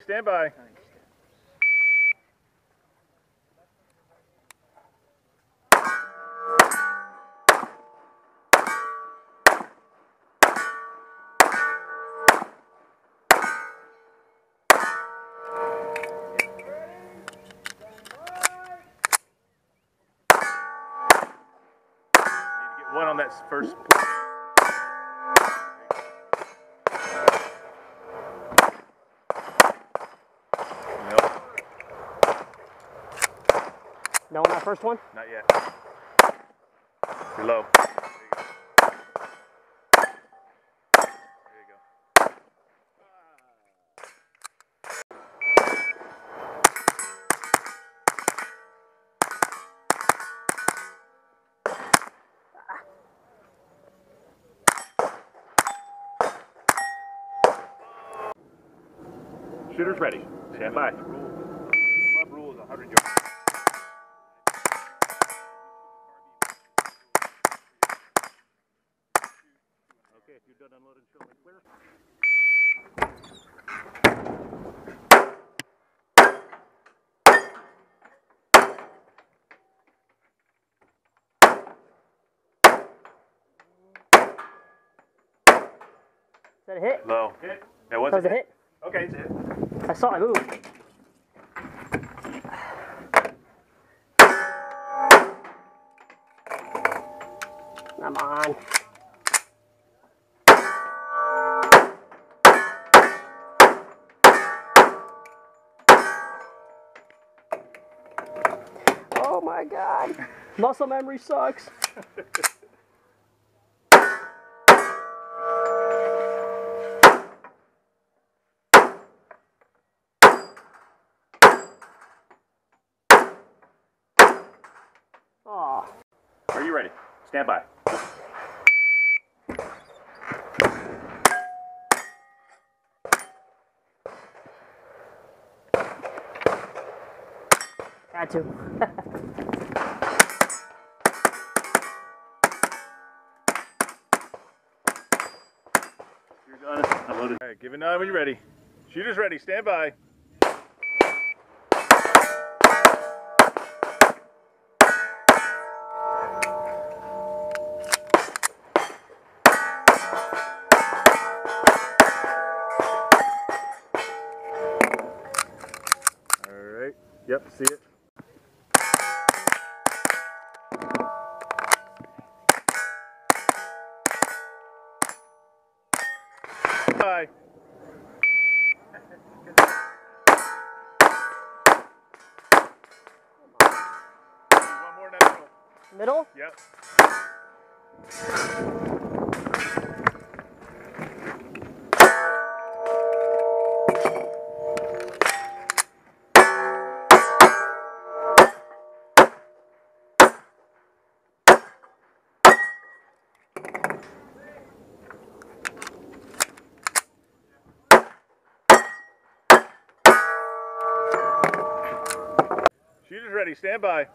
Stand by. One on that first. No on that first one? Not yet. You're low. There you go. Shooter's ready. Stand by. Club rule is 100 yards. Okay, if you're done unloading, show me clear. Is that a hit? Low. Hit. That was That was a hit? Okay, it's a hit. I saw it move. Come on. Oh my God. Muscle memory sucks. Oh. Are you ready? Stand by. Had to. You're done. Unloaded. All right, give it 9 when you're ready. Shooter's ready. Stand by. All right. Yep, see it. Bye. One more in that middle. Middle? Yep. Shooter's ready. Stand by.